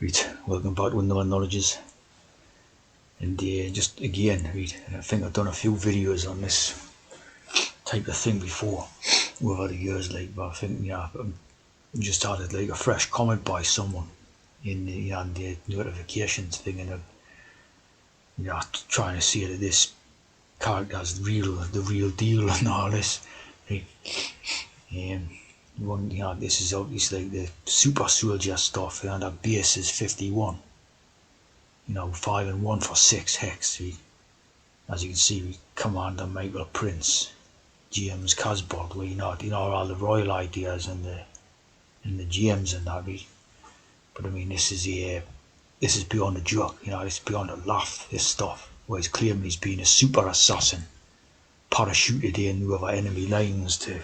Right, welcome back to another Knowledges. And just again, right, I think I've done a few videos on this type of thing before over the years, but I think, I just added a fresh comment by someone in the notifications thing, and trying to say that this character's the real deal and all this. Right. Um, this is obviously the super soldier stuff, and our base is 51. 5 and 1 for 6 hex. As you can see, we Commander Michael Prince, James Casbolt, all the royal ideas and the James and that. But I mean, this is beyond a joke. It's beyond a laugh. This stuff, where he's claiming he's been a super assassin, parachuted in over enemy lines to,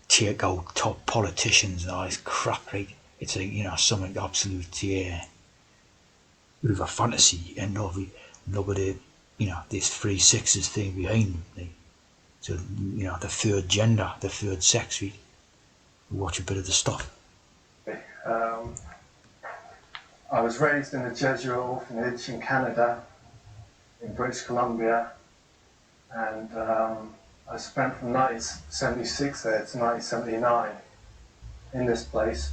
take out top politicians and all this crap. Right? It's something absolute, over fantasy, and nobody, this 3 6s thing behind them. So, the third gender, the third sex, we watch a bit of the stuff. I was raised in a Jesuit orphanage in Canada, in British Columbia, and I spent from 1976 there to 1979 in this place.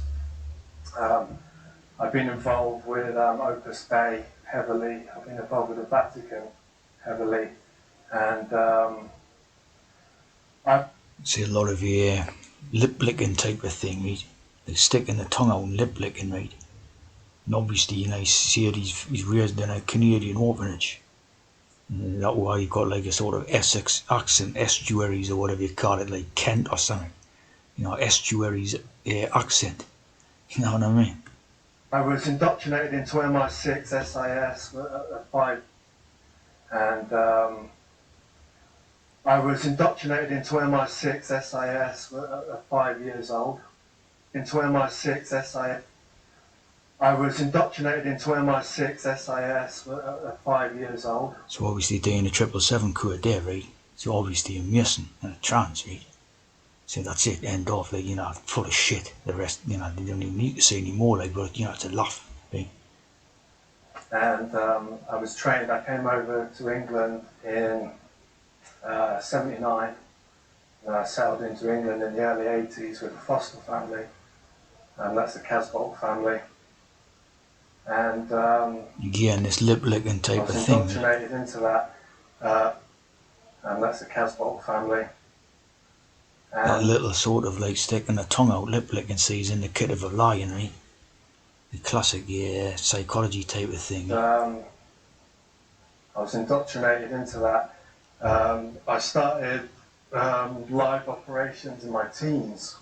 I've been involved with Opus Dei heavily. I've been involved with the Vatican heavily, and I've see a lot of lip licking type of thing, right? They're sticking the tongue out and lip licking, right? And obviously, he said he's raised in a Canadian orphanage. And that's why he got a sort of Essex accent, estuaries or whatever you call it, like Kent or something. Estuaries accent. You know what I mean? I was indoctrinated into MI6 SIS at 5, and I was indoctrinated into MI6 SIS at 5 years old. Into MI6 SIS. I was indoctrinated into MI6 SIS at 5 years old. So obviously doing a 777 code there, right? So obviously a Mason and a trans, right? So that's it, end off, full of shit. The rest, they don't even need to say any more, but it's a laugh, right? And I was trained, I came over to England in 79, and I settled into England in the early 80s with a foster family, and that's the Casbolt family. And again, this lip licking type of thing. I was indoctrinated into that, and that's the Casbolt family. And that little sort of sticking the tongue out, lip licking, sees in the kit of a lion, right? The classic, psychology type of thing. I was indoctrinated into that. I started live operations in my teens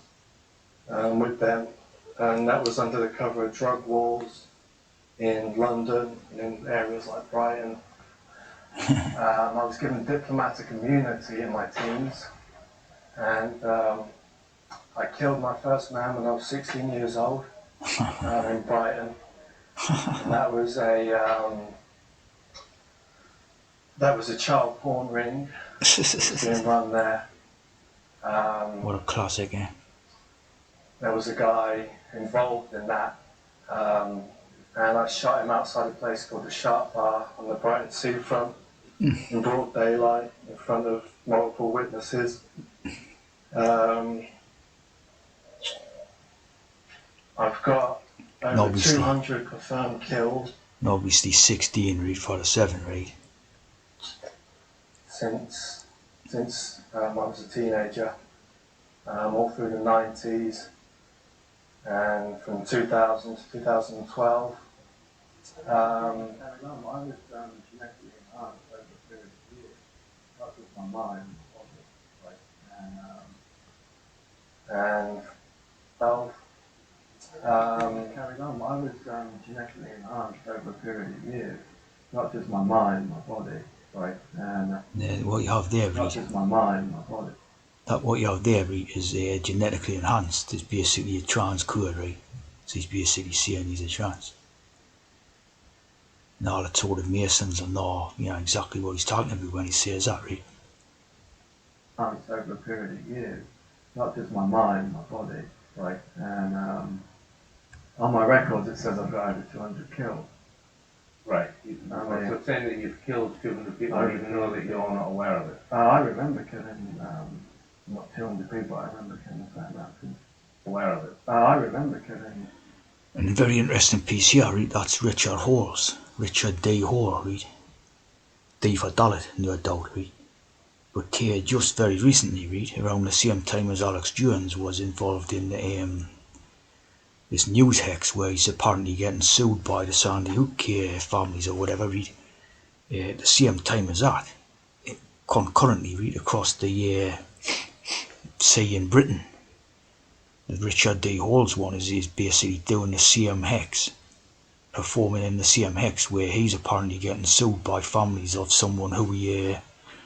with them, and that was under the cover of drug wars in London, in areas like Brighton. I was given diplomatic immunity in my teens, and I killed my first man when I was 16 years old in Brighton. And that was a child porn ring being run there. What a classic, eh? There was a guy involved in that, and I shot him outside a place called the Sharp Bar on the Brighton seafront in broad daylight in front of multiple witnesses. I've got over 200 confirmed kills. And obviously 16 read for the 7 read. Since I was a teenager, all through the 90s, and from 2000 to 2012. I was genetically enhanced over a period of years, not just my mind, and health. Carried on. I was genetically enhanced over a period of years, not just my mind, my body, right? And what you have there, not just my mind, my body. That what you have there, right, is genetically enhanced. It's basically a trans code, right? So he's basically saying he's a trans. And all the sort of Masons will know, exactly what he's talking about when he says that, right? Over a period of years, not just my mind, my body, right? And On my records it says I've got over 200 kills. Right. I So mean, it's saying that you've killed 200 people, I even though that you're not aware of it. I remember killing, not 200 people, I remember killing a fair amount of people. Aware of it. I remember killing. And a very interesting piece here, right? That's Richard Hall's. Richard D. Hall, right? D for Dalit, no doubt, right? But just very recently, right, around the same time as Alex Jones was involved in this news hex where he's apparently getting sued by the Sandy Hook families or whatever, right? At the same time as that, concurrently, right, across the sea in Britain, the Richard D. Hall's one is basically doing the same hex, performing in the same hex where he's apparently getting sued by families of someone who he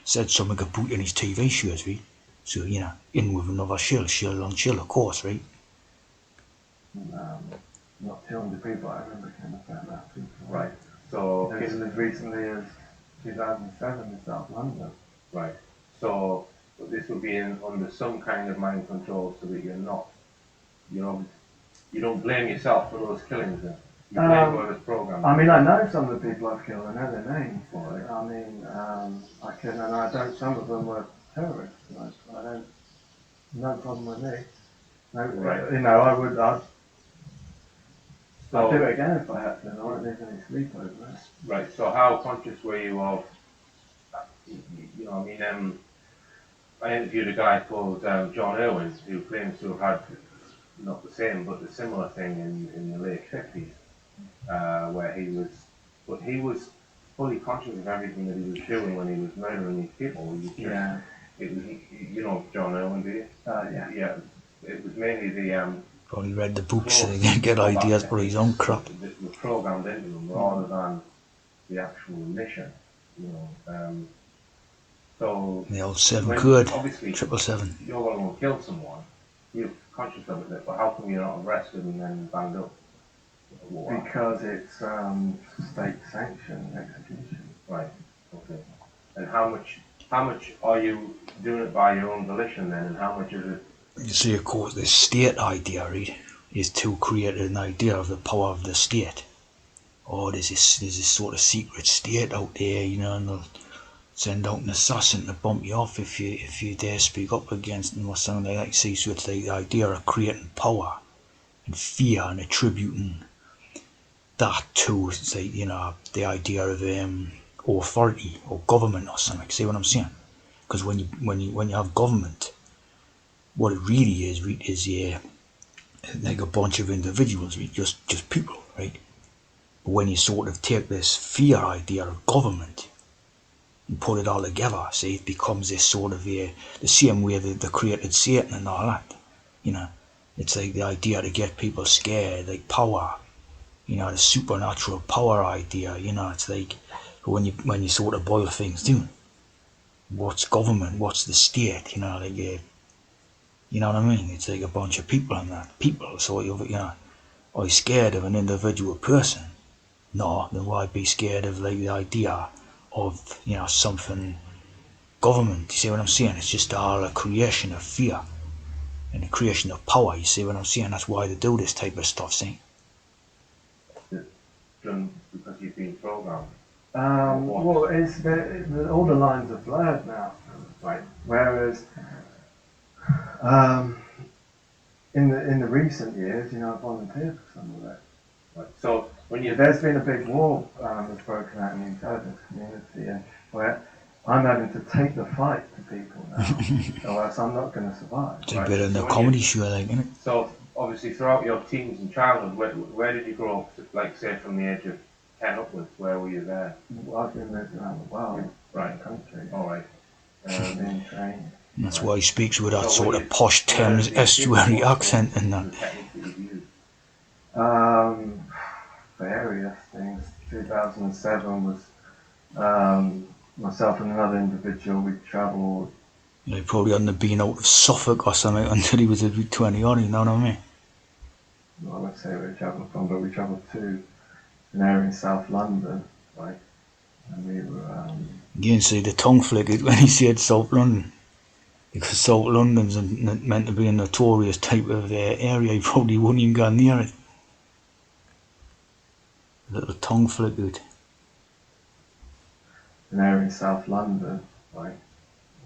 said something about in his TV shows, right? So, in with another shill on shill, of course, right? Not 200 people, I remember killing a fair amount of people. Right. So It was as recently as 2007 in South London. right. So this would be under some kind of mind control, so that you don't blame yourself for those killings. Then you blame whoever's programmed. I mean, I know some of the people I've killed. I know their names. Right. I mean, I can, and I don't. Some of them were terrorists. I don't. No problem with me. No, Right. I'd So, do it again if I had to. I won't lose any sleep over that. right. So how conscious were you of? I interviewed a guy called John Irwin, who claims to have had not the same but the similar thing in the late 50s, where he was fully conscious of everything that he was doing when he was murdering these people. Yeah. It was, you know John Irwin, do you? Yeah. Yeah. It was mainly the Probably read the books so they can get ideas for his own crap. that were programmed into them rather than the actual mission, So The old 7 when- good, obviously 777. you're going to kill someone, you're conscious of it, but how come you're not arrested and then banged up? Because it's state sanctioned execution. Right. Okay. And how much are you doing it by your own volition then, and how much is it? You see, of course, the state idea, right, is to create an idea of the power of the state. Oh, there's this sort of secret state out there, and they'll send out an assassin to bump you off if you dare speak up against them or something like that. See, so it's like the idea of creating power and fear and attributing that to, say, the idea of authority or government or something. See what I'm saying? Because when you have government, what it really is like a bunch of individuals, right? Just people, right? But when you sort of take this fear idea of government and put it all together, see, it becomes this sort of the same way that they created Satan and all that. It's like the idea to get people scared, like power. The supernatural power idea. It's like when you sort of boil things down, what's government? What's the state? You know what I mean? It's like a bunch of people and that. People, so are you scared of an individual person? No, then why be scared of like the idea of, something government? You see what I'm saying? It's just all a creation of fear and a creation of power, you see what I'm saying? That's why they do this type of stuff, see? Done because you've been programmed. Well, it's all the lines are blurred now. Right. Whereas in the recent years, I volunteered for some of it. Right. So when There's been a big war that's broken out in the intelligence community, and where I'm having to take the fight to people now, or else I'm not going to survive. It's a bit of a comedy show, like, isn't it? So obviously throughout your teens and childhood, where did you grow up? Like say from the age of 10 upwards, where were you there? I've been moved around the world, Right. the country, All right. been trained. And that's why he speaks with that So sort when of posh Thames estuary accent and that. The techniques that you've used. Various things. 2007 was myself and another individual. We travelled. He probably hadn't been out of Suffolk or something until he was a bit 20 odd, you know what I mean? I won't say where we travelled from, but we travelled to an area in South London, Right. and we were. You can see the tongue flick it when he said South London. Because South London's meant to be a notorious type of area, he probably wouldn't even go near it. A little tongue flick out. an area in South London, like,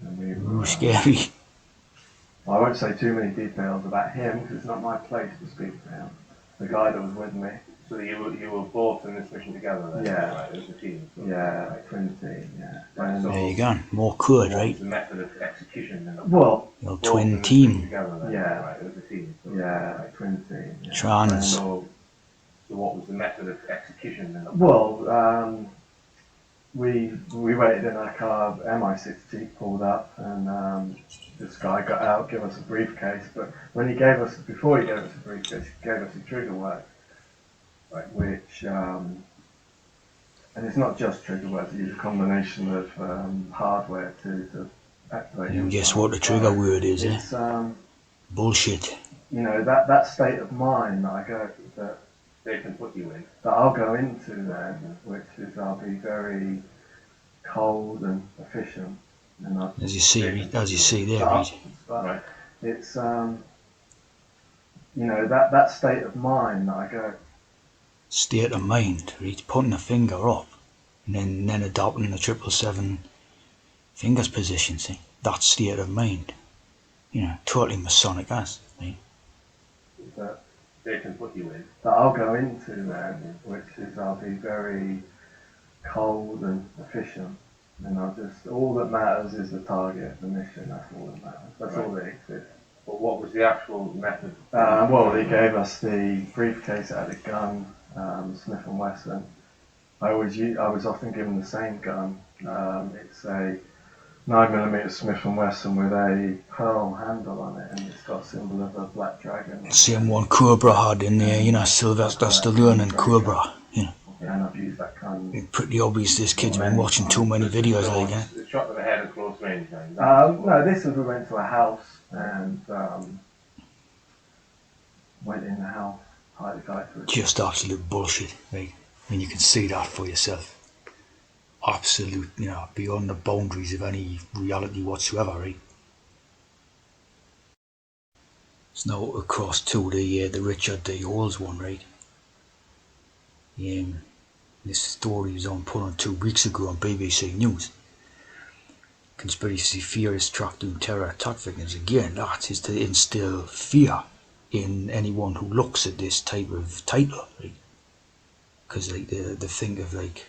and we Ooh, scary. I won't say too many details about him because it's not my place to speak for him. The guy that was with me. So you were both in this mission together then? Yeah. Right, as a team? So, Yeah, right. twin team, yeah. Right, so There you go. More code, what right? was the method of execution then? Well, Your Both in twin this mission team. together then? Yeah. Right, as a team? So, yeah, right. twin team. Yeah. Trans. So what was the method of execution then? Well, we waited in our car, MI6 Jeep pulled up, and this guy got out, gave us a briefcase. But when before he gave us a briefcase, he gave us a trigger word, right, which, and it's not just trigger words, it's a combination of hardware to activate. And your guess mind. what the trigger word is, eh? It's, Bullshit. you know, that state of mind that They can put you in. that I'll go into then, which is I'll be very cold and efficient, and As you see there, but, Reed. but Right. it's you know, that state of mind that I go, State of mind, Reed. Putting a finger up and then adopting the 777 fingers position, see? That state of mind. You know, totally Masonic as, right? that They can put you in. that I'll go into then, which is I'll be very cold and efficient, and all that matters is the target, the mission. That's all that matters. That's all that exists. But what was the actual method? Well, he gave us the briefcase that had a gun, Smith & Wesson. I was often given the same gun. It's a 9mm Smith & Wesson with a pearl handle on it, and it's got a symbol of a black dragon. Same one Cobra had in there, you know, Sylvester Stallone and Cobra, you know. And I've used that gun. It's pretty obvious this kid's been watching too many videos like that. The shot to the head at close range then? No, this was we went to a house and went in the house, hired a guy through. Just absolute bullshit, right? And you can see that for yourself. Absolute, you know, beyond the boundaries of any reality whatsoever, right? It's now across to the Richard D. Halls one, right? This story was put on 2 weeks ago on BBC News. Conspiracy theorists track down terror attack victims. Again, that is to instill fear in anyone who looks at this type of title, right? Because like they think of like,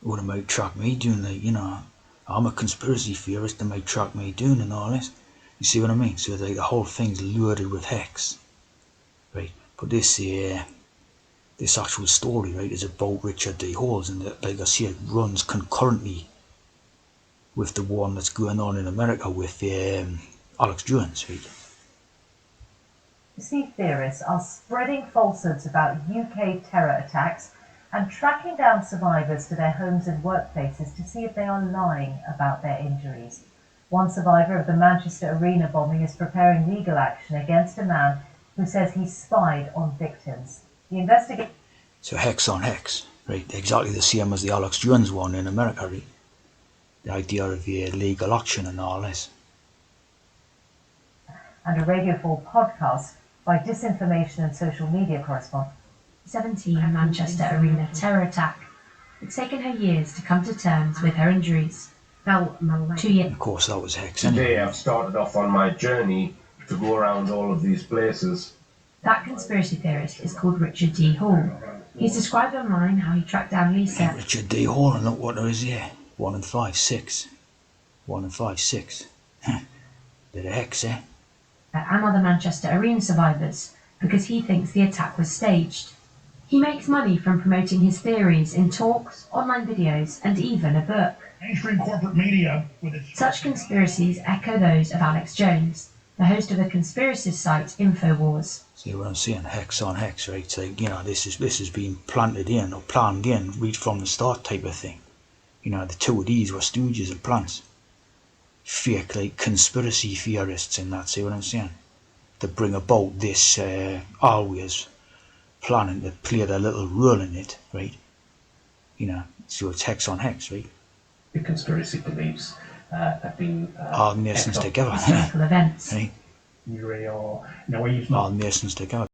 what it might track me doing, like, you know, I'm a conspiracy theorist, they might track me doing and all this. You see what I mean? So like the whole thing's loaded with hex, right? But this actual story, right, is about Richard D. Halls, and like I say, it runs concurrently with the one that's going on in America with Alex Jones, right? Conspiracy theorists are spreading falsehoods about UK terror attacks and tracking down survivors to their homes and workplaces to see if they are lying about their injuries. One survivor of the Manchester Arena bombing is preparing legal action against a man who says he spied on victims. The investigation. So hex on hex, right? Exactly the same as the Alex Jones one in America, right? The idea of legal action and all this. And a Radio 4 podcast by disinformation and social media correspondent. 17 Manchester Arena terror attack. It's taken her years to come to terms with her injuries. 2 years. Of course, that was hex Today anyway. I've started off on my journey to go around all of these places. That conspiracy theorist is called Richard D. Hall. He's described online how he tracked down Lisa. Richard D. Hall, and look what there is here. 1 and 5, 6. 1 and 5, 6. Bit of hex, eh? And other Manchester Arena survivors because he thinks the attack was staged. He makes money from promoting his theories in talks, online videos, and even a book. Mainstream corporate media with its Such conspiracies echo those of Alex Jones, the host of the conspiracist site InfoWars. See what I'm saying? Hex on hex, right? It's like, you know, this is being planted in or planned in right from the start type of thing. You know, the two of these were stooges and plants. Fake, like, conspiracy theorists and that, see what I'm saying? To bring about this, always planning to play their little role in it, right? You know, so it's hex on hex, right? The conspiracy beliefs have been All nations echoed. together, Historical events. right? or, where you All nations together.